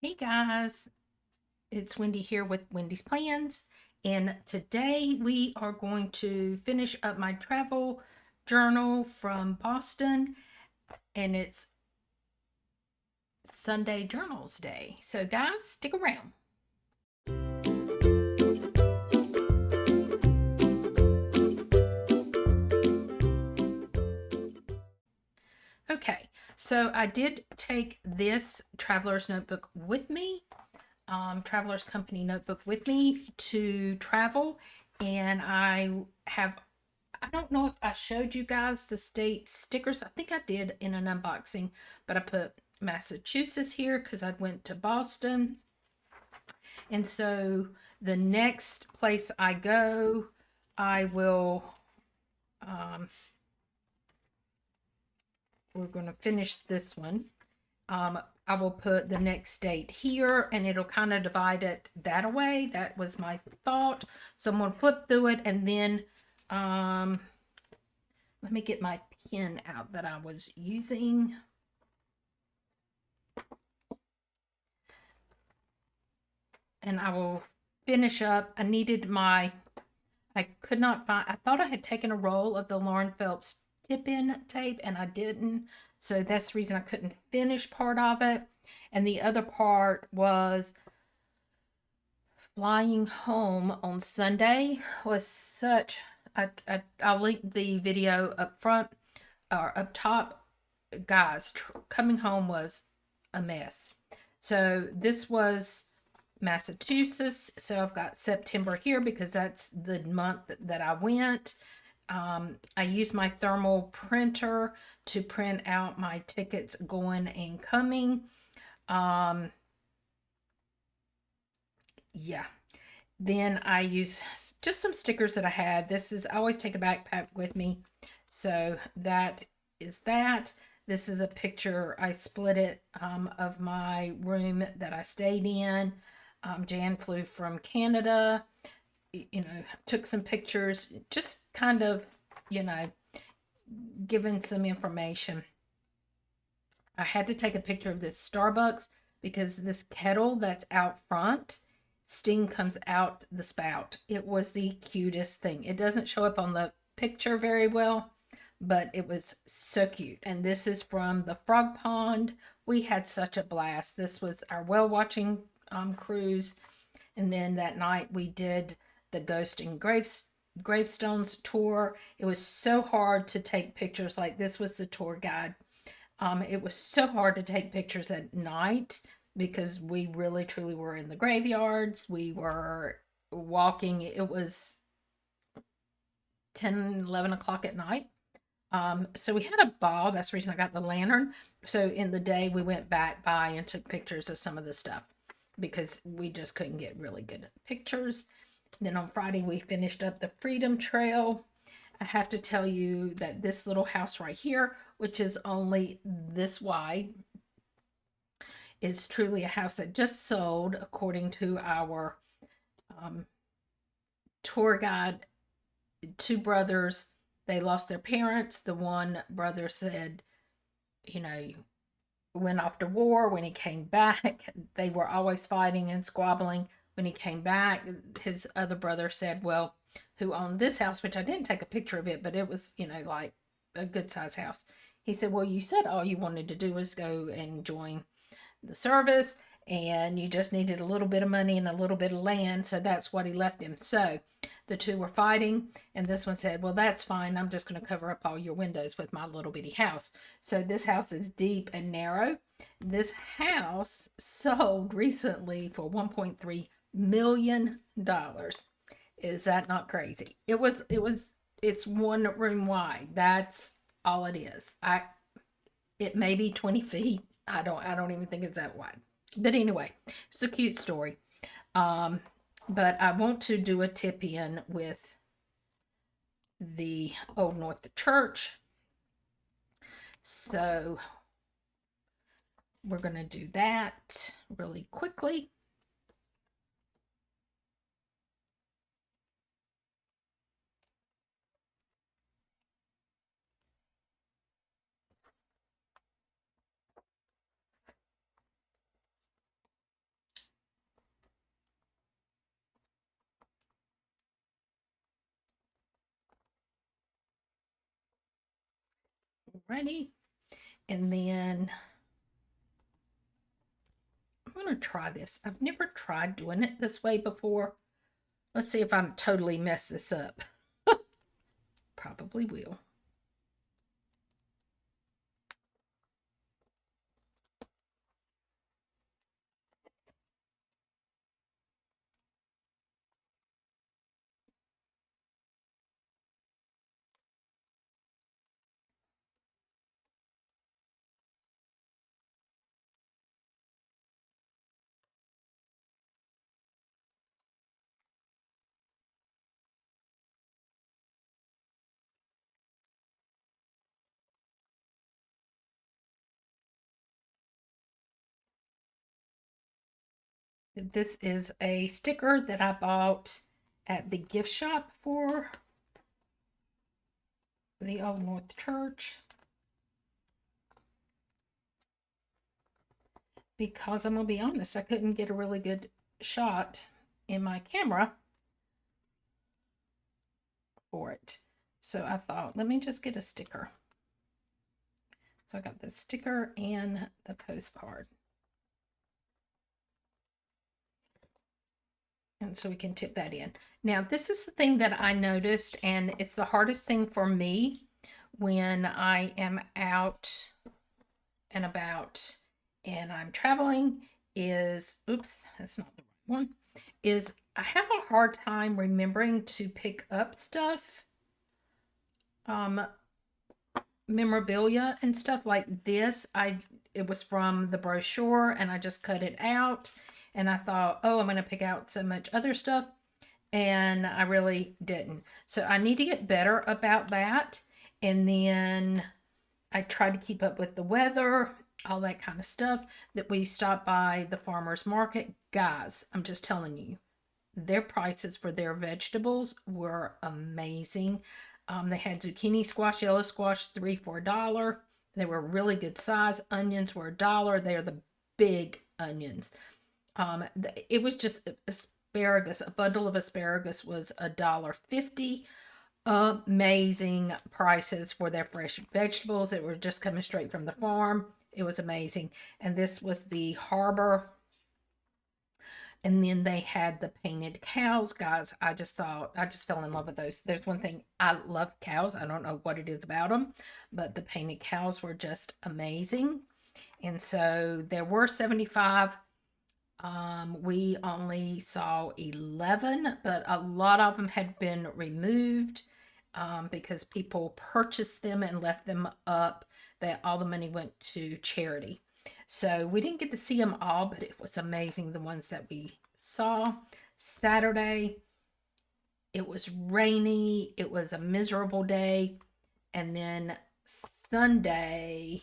Hey guys, it's Wendy here with Wendy's Plans, and today we are going to finish up my travel journal from Boston, and it's Sunday Journals Day. So, guys, stick around. Okay, so I did take this traveler's notebook with me, traveler's company notebook with me to travel, and I don't know if I showed you guys the state stickers. I think I did in an unboxing, but I put Massachusetts here because I went to Boston. And so the next place I go, I will, um, we're going to finish this one. I will put the next state here and it'll kind of divide it that way. That was my thought. So I'm going to flip through it and then, um, let me get my pen out that I was using. And I will finish up. I could not find, I thought I had taken a roll of the Lauren Phelps tip-in tape and I didn't. So that's the reason I couldn't finish part of it. And the other part was flying home on Sunday was such, I'll link the video up front or up top. Guys, coming home was a mess. So this was Massachusetts. So I've got September here because that's the month that I went. I used my thermal printer to print out my tickets going and coming. Um, yeah. Then I use just some stickers that I had. I always take a backpack with me. So that is that. This is a picture, I split it of my room that I stayed in. Jan flew from Canada, took some pictures, just kind of, you know, giving some information. I had to take a picture of this Starbucks because this kettle that's out front, steam comes out the spout. It was the cutest thing. It doesn't show up on the picture very well, but it was so cute. And this is from the Frog Pond. We had such a blast. This was our whale watching cruise. And then that night we did the Ghost and Gravestones tour. It was so hard to take pictures. Like, this was the tour guide. It was so hard to take pictures at night because we really truly were in the graveyards. We were walking. It was 10, 11 o'clock at night. So we had a ball. That's the reason I got the lantern. So in the day, we went back by and took pictures of some of the stuff because we just couldn't get really good pictures. Then on Friday, we finished up the Freedom Trail. I have to tell you that this little house right here, which is only this wide, is truly a house that just sold, according to our um, tour guide. Two brothers, they lost their parents. The one brother said, you know, went off to war. When he came back, they were always fighting and squabbling. When he came back, his other brother said, well, who owned this house, which I didn't take a picture of it, but it was, like a good size house. He said, well, you said all you wanted to do was go and join the service and you just needed a little bit of money and a little bit of land, so that's what he left him. So the two were fighting, and this one said, well, that's fine, I'm just going to cover up all your windows with my little bitty house. So this house is deep and narrow. This house sold recently for $1.3 million. Is that not crazy? It's one room wide. That's all it is. It may be 20 feet. I don't even think it's that wide. But anyway, it's a cute story. Um, but I want to do a tip in with the Old North Church. So we're going to do that really quickly. Alrighty. And then I'm going to try this. I've never tried doing it this way before. Let's see if I'm totally mess this up. Probably will. This is a sticker that I bought at the gift shop for the Old North Church. Because I'm going to be honest, I couldn't get a really good shot in my camera for it. So I thought, let me just get a sticker. So I got the sticker and the postcard. And so we can tip that in. Now, this is the thing that I noticed, and it's the hardest thing for me when I am out and about and I'm traveling is, oops, that's not the right one, is I have a hard time remembering to pick up stuff, memorabilia and stuff like this. It was from the brochure and I just cut it out and I thought, oh, I'm going to pick out so much other stuff, and I really didn't. So I need to get better about that. And then I try to keep up with the weather, all that kind of stuff. That we stopped by the farmer's market. Guys, I'm just telling you, their prices for their vegetables were amazing. They had zucchini squash, yellow squash, 3 for $1. They were really good size. Onions were $1. They're the big onions. It was just asparagus. A bundle of asparagus was $1.50. Amazing prices for their fresh vegetables that were just coming straight from the farm. It was amazing. And this was the Harbor. And then they had the painted cows. Guys, I just fell in love with those. There's one thing, I love cows. I don't know what it is about them, but the painted cows were just amazing. And so there were 75. We only saw 11, but a lot of them had been removed because people purchased them and left them up. That all the money went to charity. So we didn't get to see them all, but it was amazing the ones that we saw. Saturday, it was rainy. It was a miserable day. And then Sunday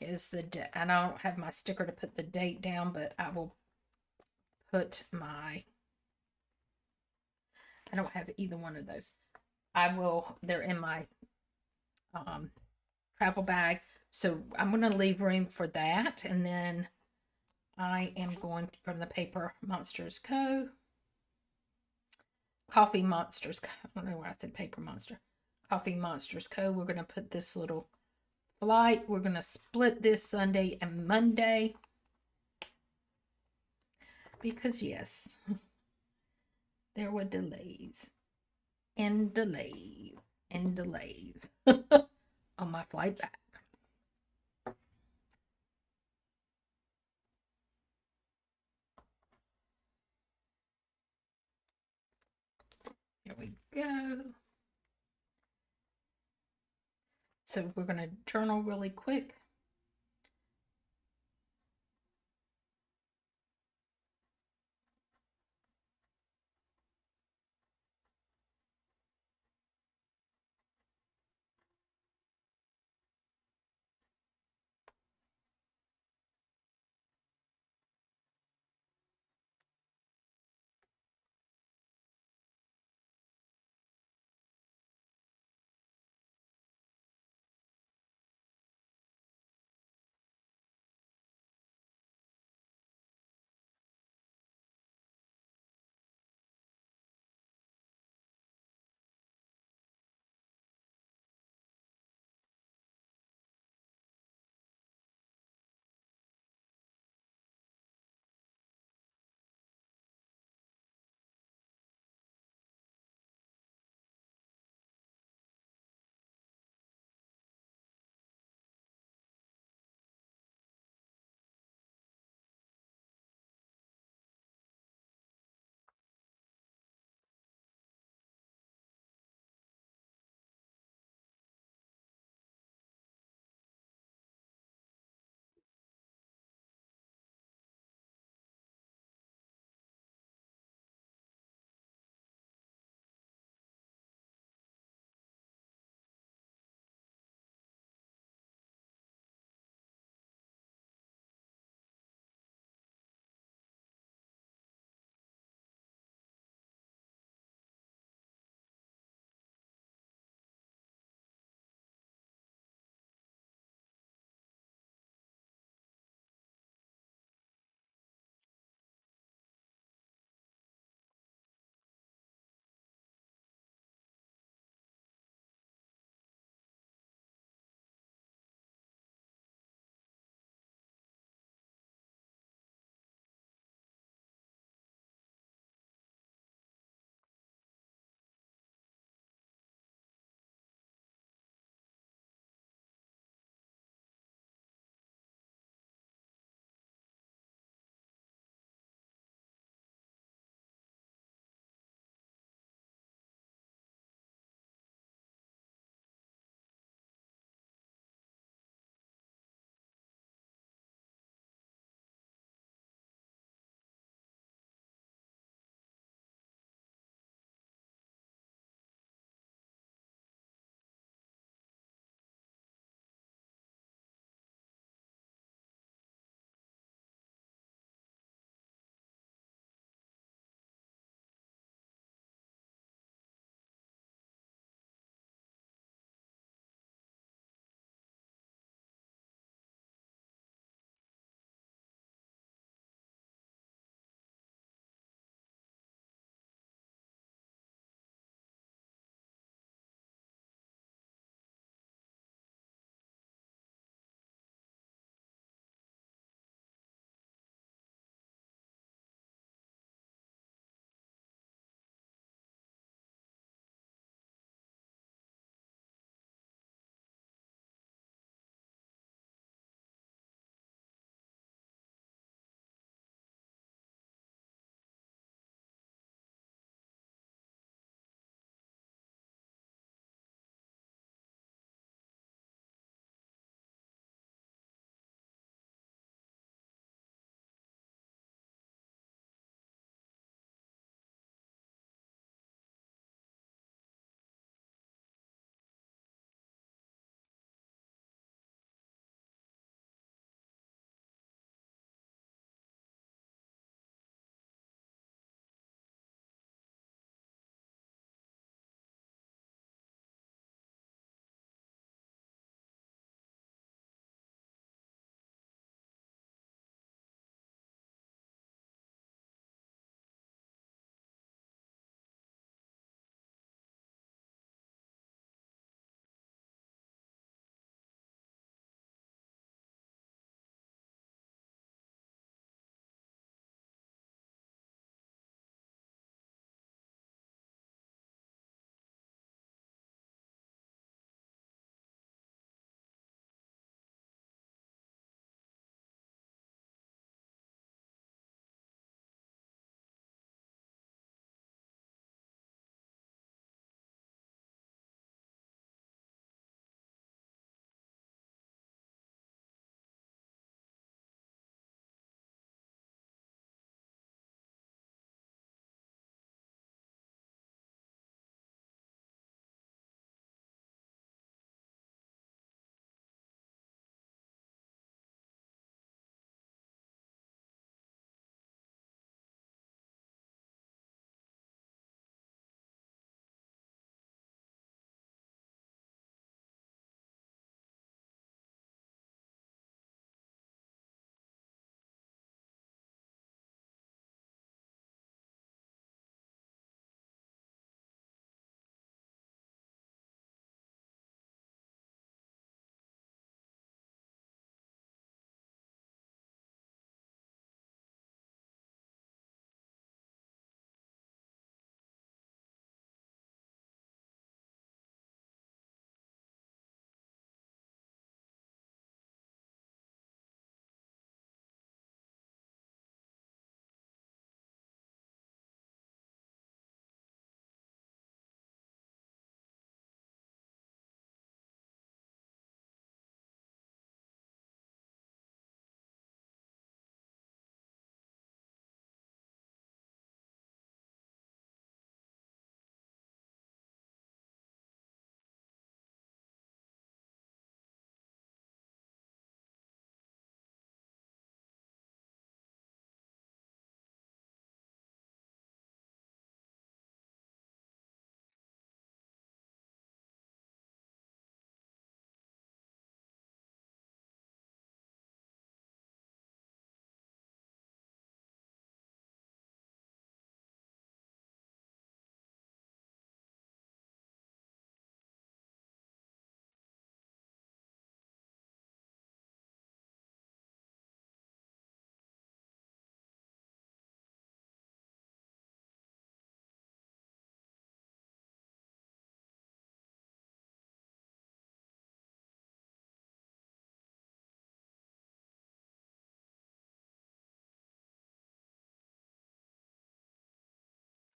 is the day. And I don't have my sticker to put the date down, but I will put my, I don't have either one of those. I will, they're in my travel bag. So I'm going to leave room for that. And then I am going from the Paper Monsters Co. Coffee Monsters Co. I don't know why I said Paper Monster. Coffee Monsters Co. We're going to put this little flight. We're going to split this Sunday and Monday. Because yes, there were delays and delays and delays on my flight back. Here we go. So we're going to journal really quick.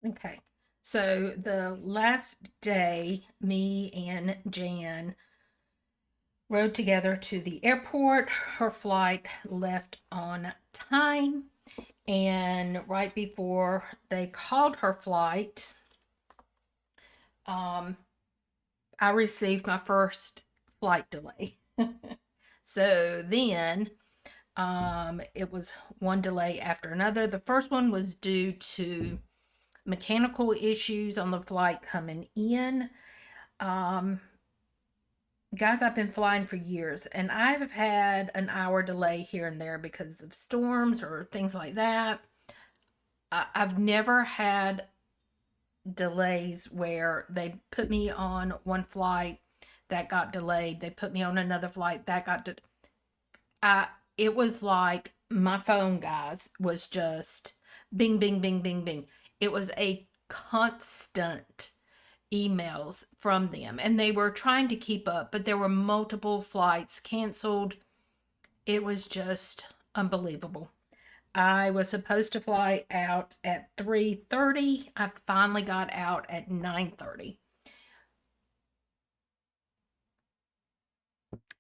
Okay. So the last day, me and Jan rode together to the airport. Her flight left on time. And right before they called her flight, um, I received my first flight delay. So then it was one delay after another. The first one was due to mechanical issues on the flight coming in. Um, Guys, I've been flying for years and I've had an hour delay here and there because of storms or things like that. I've never had delays where they put me on one flight that got delayed. They put me on another flight that got I it was like my phone, guys, was just bing bing bing bing bing. It was a constant emails from them and they were trying to keep up, but there were multiple flights canceled. It was just unbelievable. I was supposed to fly out at 3:30. I finally got out at 9:30.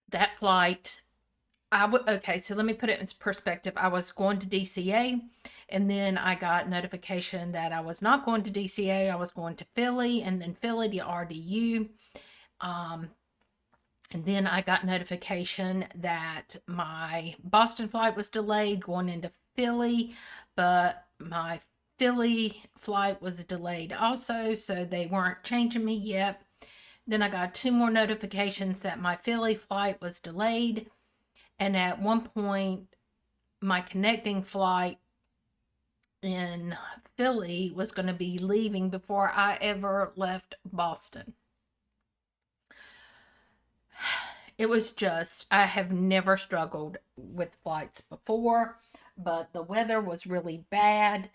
That flight, okay, so let me put it in perspective. I was going to DCA and then I got notification that I was not going to DCA. I was going to Philly and then Philly to RDU. Um, and then I got notification that my Boston flight was delayed going into Philly, but my Philly flight was delayed also, so they weren't changing me yet. Then I got two more notifications that my Philly flight was delayed. And at one point, my connecting flight in Philly was going to be leaving before I ever left Boston. It was just, I have never struggled with flights before, but the weather was really bad.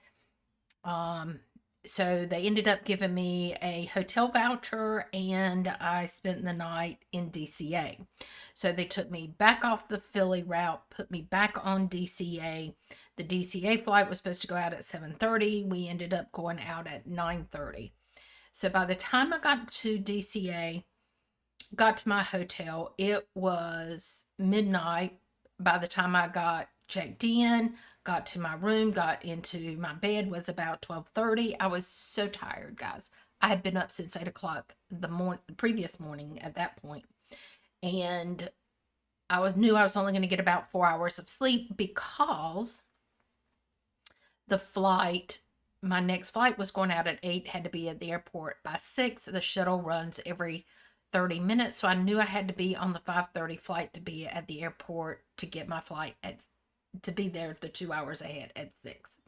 Um, so they ended up giving me a hotel voucher and I spent the night in DCA. So they took me back off the Philly route, put me back on DCA. The DCA flight was supposed to go out at 7:30. We ended up going out at 9:30. So by the time I got to DCA, got to my hotel, it was midnight. By the time I got checked in, got to my room, got into my bed, was about 12:30. I was so tired, guys. I had been up since 8 o'clock the previous morning at that point. And knew I was only going to get about 4 hours of sleep because the flight, my next flight was going out at 8, had to be at the airport by 6. The shuttle runs every 30 minutes, so I knew I had to be on the 5:30 flight to be at the airport to get my flight to be there the 2 hours ahead at 6.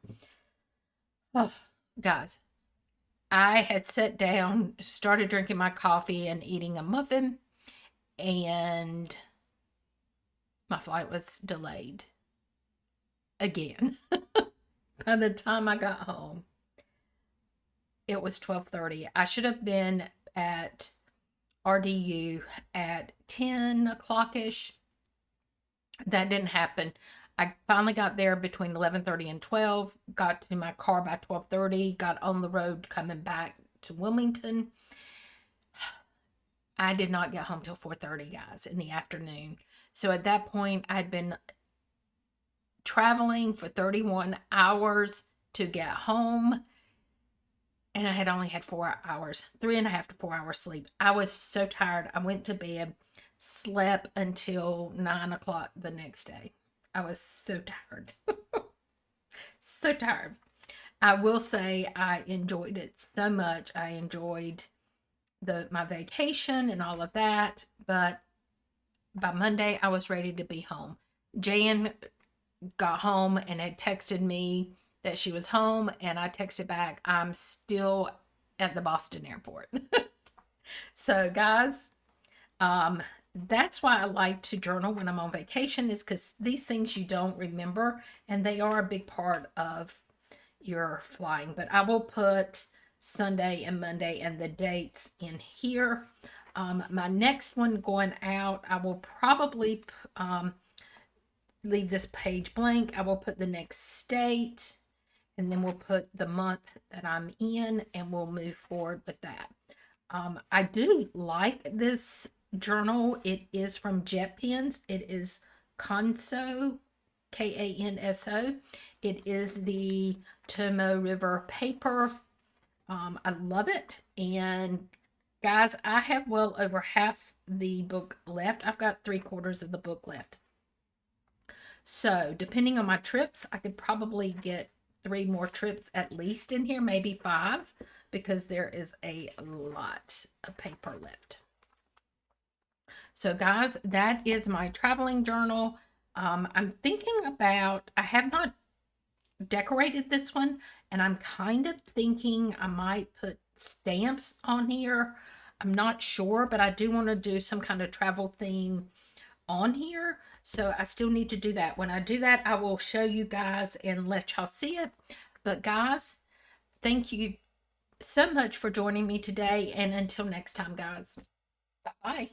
Oh, guys, I had sat down, started drinking my coffee and eating a muffin, and my flight was delayed again. By the time I got home, it was 12:30. I should have been at RDU at 10 o'clock ish. That didn't happen. I finally got there between 11:30 and 12, got to my car by 12:30, got on the road coming back to Wilmington. I did not get home till 4:30, guys, in the afternoon. So at that point, I'd been traveling for 31 hours to get home, and I had only had 4 hours, 3.5 to 4 hours sleep. I was so tired. I went to bed, slept until 9 o'clock the next day. I was so tired. So tired. I will say I enjoyed it so much. I enjoyed my vacation and all of that, but by Monday I was ready to be home. Jan got home and had texted me that she was home, and I texted back, I'm still at the Boston airport. So, guys, that's why I like to journal when I'm on vacation, is because these things you don't remember, and they are a big part of your flying. But I will put Sunday and Monday and the dates in here. My next one going out, I will probably leave this page blank. I will put the next state and then we'll put the month that I'm in, and we'll move forward with that. I do like this journal. It is from Jet Pens. It is Kanso, Kanso. It is the Tomoe River paper. I love it. And guys, I have well over half the book left. I've got 3/4 of the book left. So, depending on my trips, I could probably get 3 more trips at least in here, maybe 5, because there is a lot of paper left. So, guys, that is my traveling journal. I'm thinking about, I have not decorated this one, and I'm kind of thinking I might put stamps on here. I'm not sure, but I do want to do some kind of travel theme on here. So I still need to do that. When I do that, I will show you guys and let y'all see it. But guys, thank you so much for joining me today. And until next time, guys, bye-bye.